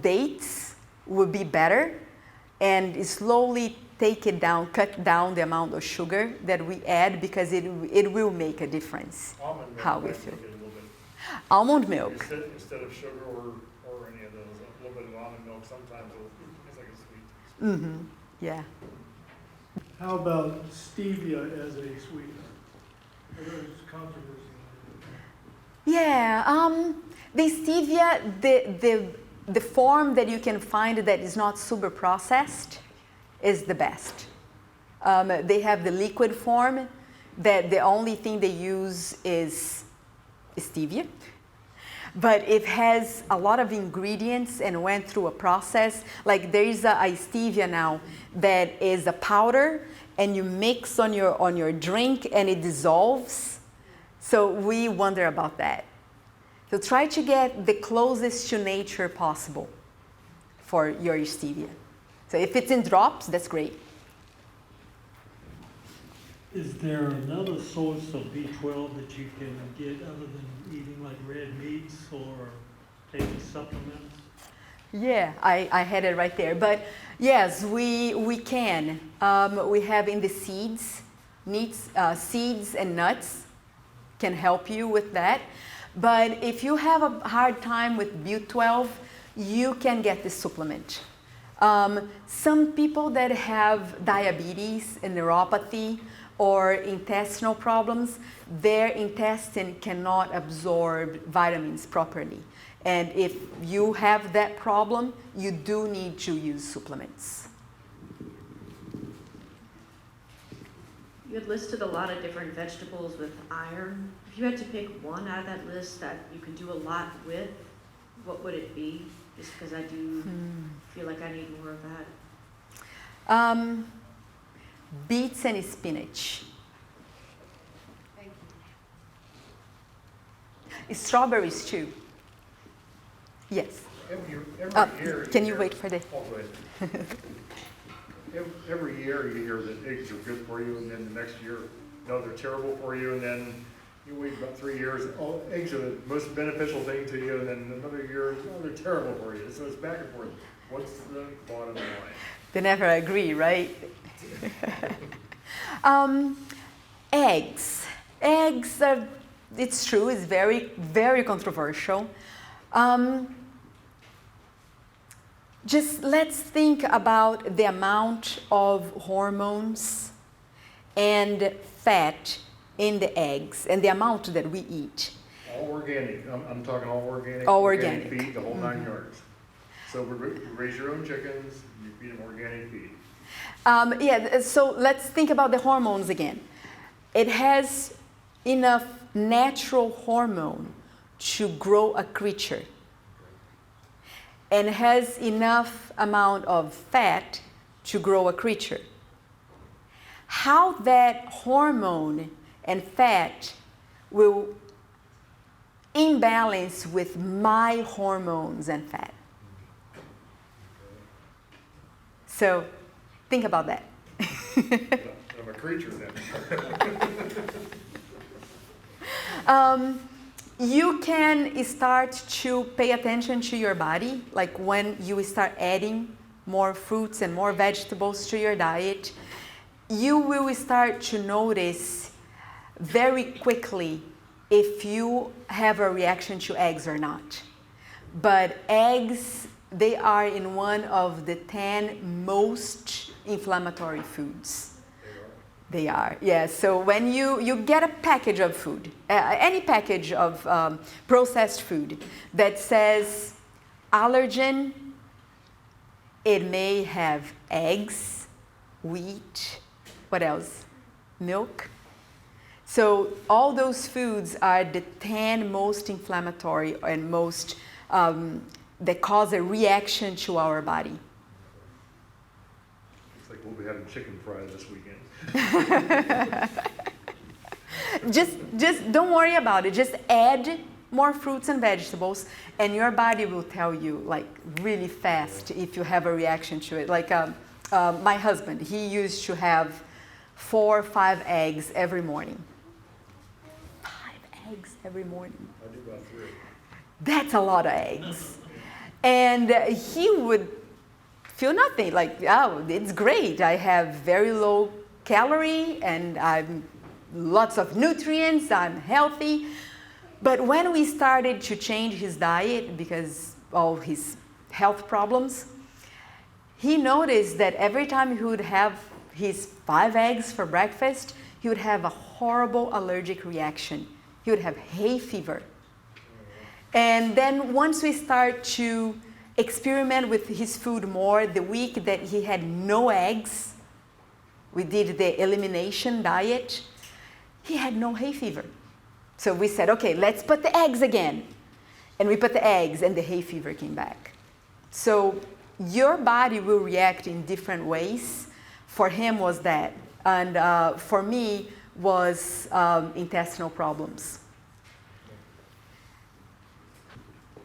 dates would be better, and slowly take it down, cut down the amount of sugar that we add because it will make a difference. Almond milk how we might feel. make it a little bit. Almond milk. Instead of sugar or any of those, a little bit of almond milk sometimes it's like it's sweet. Mm-hmm. Yeah. How about stevia as a sweetener? There's controversy. Yeah. The stevia, the form that you can find that is not super processed is the best. They have the liquid form that the only thing they use is stevia. But it has a lot of ingredients and went through a process. Like there is a stevia now that is a powder and you mix on your drink and it dissolves. So we wonder about that. So try to get the closest to nature possible for your stevia. So if it's in drops, that's great. Is there another source of B12 that you can get other than eating like red meats or taking supplements? Yeah, I had it right there. But yes, we can. We have in the seeds, seeds and nuts can help you with that. But if you have a hard time with B12, you can get the supplement. Some people that have diabetes and neuropathy or intestinal problems, their intestine cannot absorb vitamins properly. And if you have that problem, you do need to use supplements. You had listed a lot of different vegetables with iron. If you had to pick one out of that list that you could do a lot with, what would it be? Just because I do feel like I need more of that. Beets and spinach. Thank you. Strawberries too. Yes. Every year. Can you wait for the... Oh, go ahead. Every year you hear that eggs are good for you, and then the next year, no, they're terrible for you, and then you wait about 3 years, oh, eggs are the most beneficial thing to you, and then another year, oh, they're terrible for you. So it's back and forth. What's the bottom line? They never agree, right? Eggs. Eggs are, it's true, it's very, very controversial. Just let's think about the amount of hormones and fat in the eggs and the amount that we eat. All organic. I'm talking all organic. All organic. Feed, the whole 9 yards. So we raise your own chickens, you feed them organic feed. Yeah, so let's think about the hormones again. It has enough natural hormone to grow a creature, and has enough amount of fat to grow a creature. How that hormone and fat will imbalance with my hormones and fat. So think about that. I'm a creature then. You can start to pay attention to your body, like when you start adding more fruits and more vegetables to your diet, you will start to notice very quickly if you have a reaction to eggs or not. But eggs, they are in one of the 10 most inflammatory foods. They are, yes. So when you get a package of food, any package of processed food that says allergen, it may have eggs, wheat, what else? Milk. So all those foods are the 10 most inflammatory and most, that cause a reaction to our body. It's like we'll be having chicken fry this weekend. Just don't worry about it. Just add more fruits and vegetables, and your body will tell you like really fast if you have a reaction to it. Like my husband, he used to have 4 or 5 eggs every morning. 5 eggs every morning. I do about 3. That's a lot of eggs. And he would feel nothing, like, oh, it's great. I have very low calorie and I'm lots of nutrients, I'm healthy. But when we started to change his diet because of his health problems, he noticed that every time he would have his 5 eggs for breakfast, he would have a horrible allergic reaction. He would have hay fever. And then once we start to experiment with his food more, the week that he had no eggs, we did the elimination diet, he had no hay fever. So we said, okay, let's put the eggs again. And we put the eggs and the hay fever came back. So your body will react in different ways. For him was that, and for me was intestinal problems.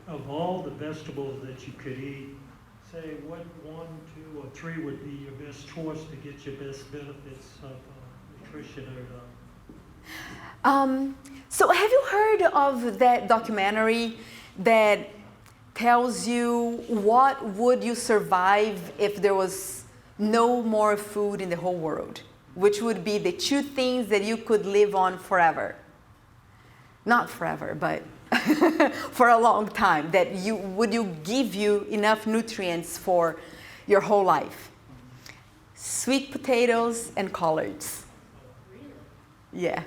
Of all the vegetables that you could eat, say what 1, 2, or 3 would be your best choice to get your best benefits of nutrition or So have you heard of that documentary that tells you what would you survive if there was no more food in the whole world? Which would be the 2 things that you could live on forever? Not forever, but for a long time, that would give you enough nutrients for your whole life? Sweet potatoes and collards. Really? Yeah. Never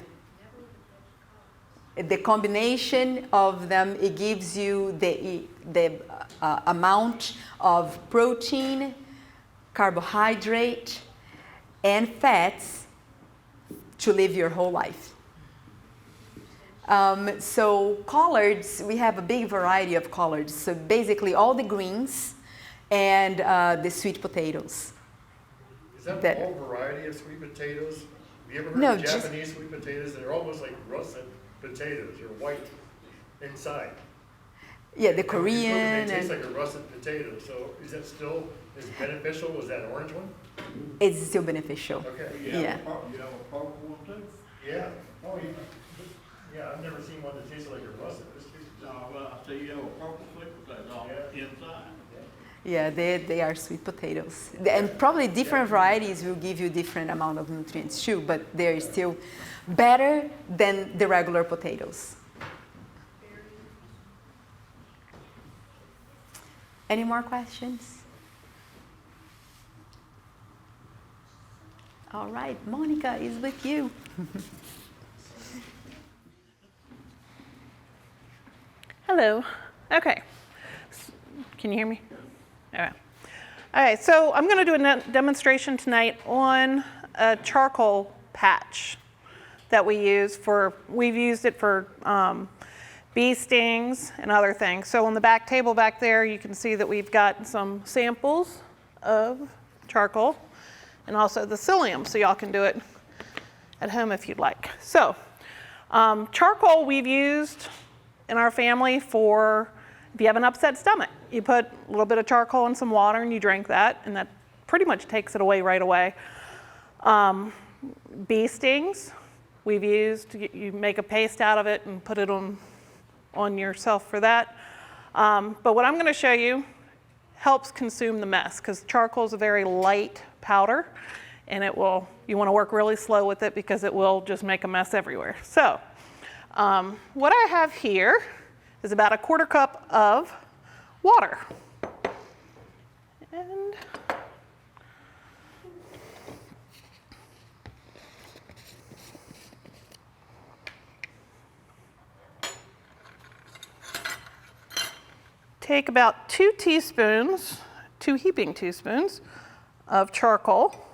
would have The combination of them, it gives you the amount of protein, carbohydrate, and fats to live your whole life. So collards, we have a big variety of collards. So basically all the greens and the sweet potatoes. Is that That- a whole variety of sweet potatoes? Have you ever heard No, of just- Japanese sweet potatoes? They're almost like russet potatoes. They're white inside. Yeah, the And when you cook them, Korean, They taste and like a russet potato. So is that still as beneficial as that orange one? it's still beneficial. Okay. Yeah. You have a purple one too? Yeah. Oh, yeah. Yeah, I've never seen one that tastes like a russet. This tastes No, well, I see you have a purple sweet potato all Yeah. inside. Yeah, they are sweet potatoes. And probably different varieties will give you different amount of nutrients too, but they're still better than the regular potatoes. Any more questions? All right, Monica is with you. Hello. Okay. Can you hear me? All right. All right, so I'm going to do a demonstration tonight on a charcoal patch that we've used it for bee stings and other things. So on the back table back there, you can see that we've got some samples of charcoal and also the psyllium, so y'all can do it at home if you'd like. So charcoal we've used in our family for if you have an upset stomach. You put a little bit of charcoal in some water and you drink that, and that pretty much takes it away right away. Bee stings we've used. You make a paste out of it and put it on yourself for that. But what I'm going to show you helps consume the mess, because charcoal is a very light powder, and you want to work really slow with it because it will just make a mess everywhere. So what I have here is about 1/4 cup of water. And take about 2 teaspoons, 2 heaping teaspoons of charcoal.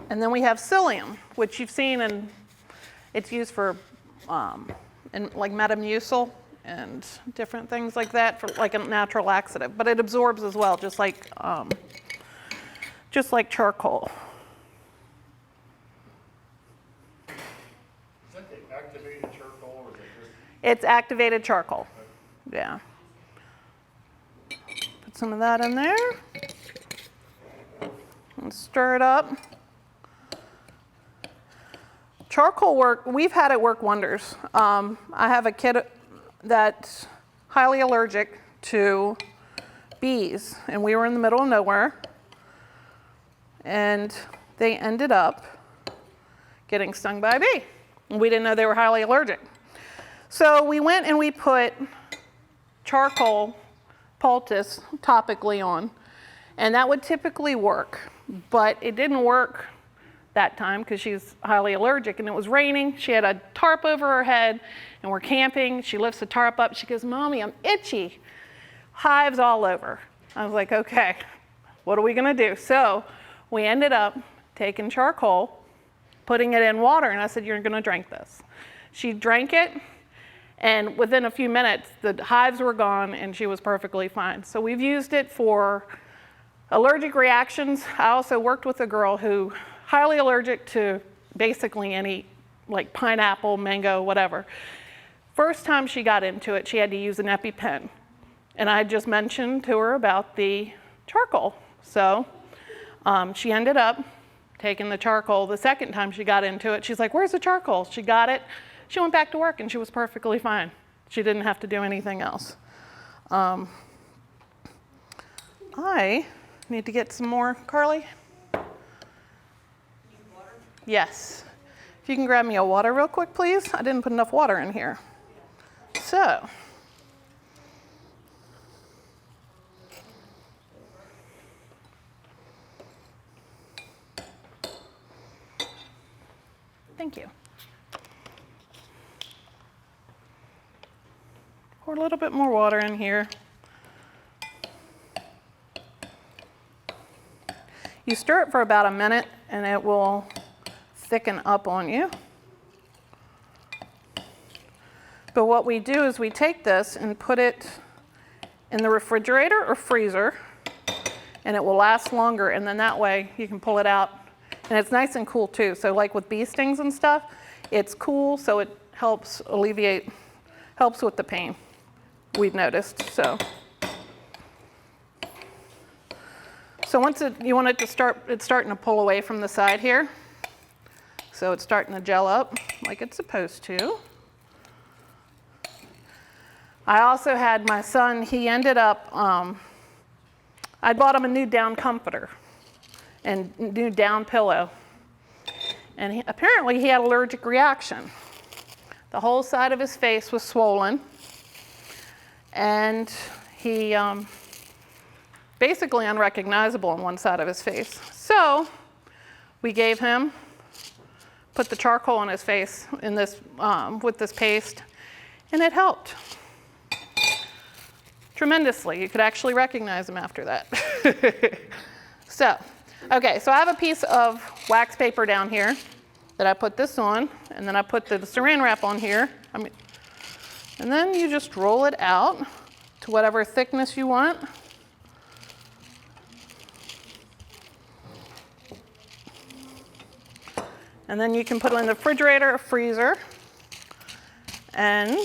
And then we have psyllium, which you've seen, and it's used for like Metamucil and different things like that, for like a natural laxative. But it absorbs as well, just like charcoal. Is that the activated charcoal or is it just? It's activated charcoal. Yeah. Put some of that in there and stir it up. Charcoal we've had it work wonders. I have a kid that's highly allergic to bees, and we were in the middle of nowhere, and they ended up getting stung by a bee. And we didn't know they were highly allergic. So we went and we put charcoal poultice topically on, and that would typically work, but it didn't work that time because she's highly allergic, and it was raining. She had a tarp over her head, and we're camping. She lifts the tarp up. She goes, "Mommy, I'm itchy." Hives all over. I was like, okay, what are we gonna do? So we ended up taking charcoal, putting it in water, and I said, "You're gonna drink this." She drank it, and within a few minutes, the hives were gone, and she was perfectly fine. So we've used it for allergic reactions. I also worked with a girl who highly allergic to basically any, like pineapple, mango, whatever. First time she got into it, she had to use an EpiPen. And I just mentioned to her about the charcoal. So she ended up taking the charcoal. The second time she got into it, she's like, "Where's the charcoal?" She got it. She went back to work and she was perfectly fine. She didn't have to do anything else. I need to get some more, Carly? Yes. If you can grab me a water real quick, please. I didn't put enough water in here. So. Thank you. Of Pour a little bit more water in here. You stir it for about a minute and it will thicken up on you. But what we do is we take this and put it in the refrigerator or freezer, and it will last longer, and then that way you can pull it out. And it's nice and cool too. So like with bee stings and stuff, it's cool, so it helps helps with the pain, we've noticed. So once you want it to start, it's starting to pull away from the side here. So it's starting to gel up like it's supposed to. I also had my son, he ended up, I bought him a new down comforter and new down pillow. And apparently he had an allergic reaction. The whole side of his face was swollen. And he, basically unrecognizable on one side of his face. So we gave him, put the charcoal on his face in this, with this paste, and it helped tremendously. You could actually recognize him after that. So I have a piece of wax paper down here that I put this on, and then I put the saran wrap on here. And then you just roll it out to whatever thickness you want. And then you can put it in the refrigerator or freezer. And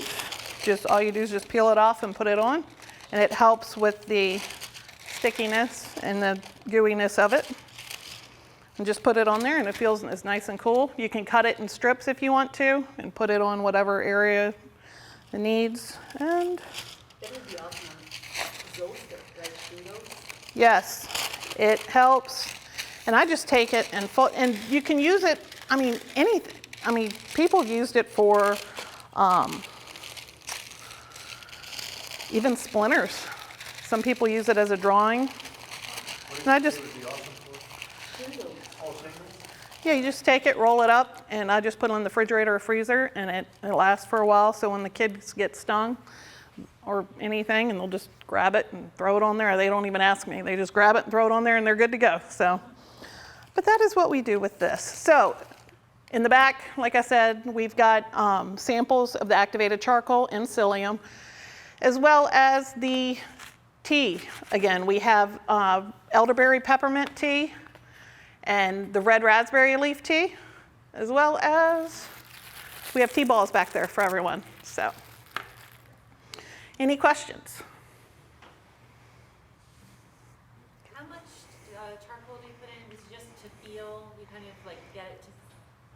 just all you do is just peel it off and put it on. And it helps with the stickiness and the gooiness of it. And just put it on there and it feels it's nice and cool. You can cut it in strips if you want to and put it on whatever area it needs. And That would be awesome. Roaster, like Cheetos. yes, it helps. And I just take it and you can use it, anything. People used it for even splinters. Some people use it as a drawing. And I just, yeah, you just take it, roll it up, and I just put it in the refrigerator or freezer, and it lasts for a while. So when the kids get stung or anything, and they'll just grab it and throw it on there. They don't even ask me. They just grab it and throw it on there, and they're good to go. So, but that is what we do with this. So in the back, like I said, we've got samples of the activated charcoal and psyllium, as well as the tea. Again, we have elderberry peppermint tea and the red raspberry leaf tea, as well as we have tea balls back there for everyone. So, any questions? How much charcoal do you put in? Is it just to feel, you kind of like get it to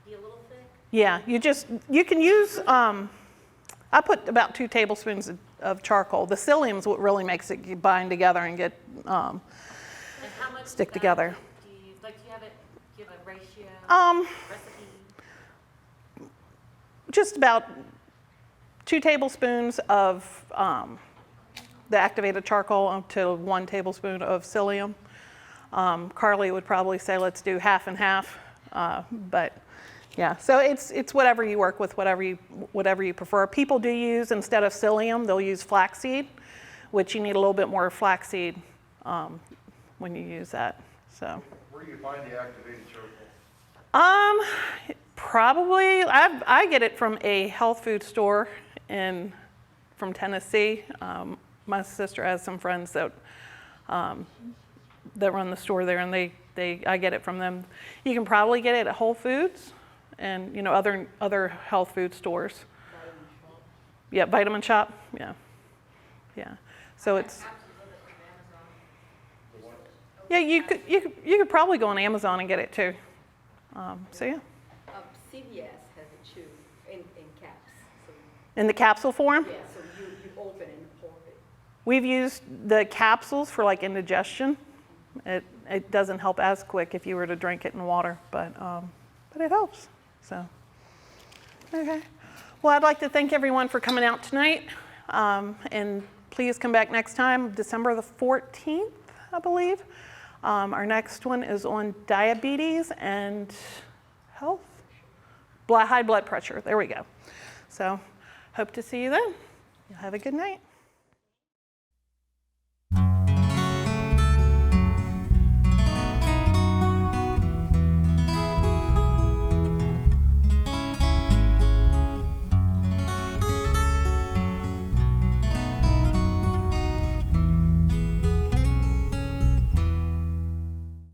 be a little thick? Yeah, you can use, I put about 2 tablespoons of charcoal. The psyllium is what really makes it bind together and get, And how much stick of that together. Do you have a ratio, recipe? Just about 2 tablespoons of the activated charcoal to 1 tablespoon of psyllium. Carly would probably say let's do half and half, but yeah. So it's whatever you work with, whatever you prefer. People do use, instead of psyllium, they'll use flaxseed, which you need a little bit more flaxseed when you use that. So. Where do you find the activated charcoal? Probably, I get it from a health food store from Tennessee. My sister has some friends that run the store there, and I get it from them. You can probably get it at Whole Foods and other health food stores. Yeah, Vitamin Shop. Yeah. So it's. Yeah, you could probably go on Amazon and get it too. So yeah. CVS has it too, in caps. So, In the capsule form? yeah, so you open and pour it. We've used the capsules for like indigestion. It doesn't help as quick if you were to drink it in water, but it helps. So, okay. Well, I'd like to thank everyone for coming out tonight, and please come back next time, December the 14th, I believe. Our next one is on diabetes and health, high blood pressure. There we go. So, hope to see you then. Y'all have a good night.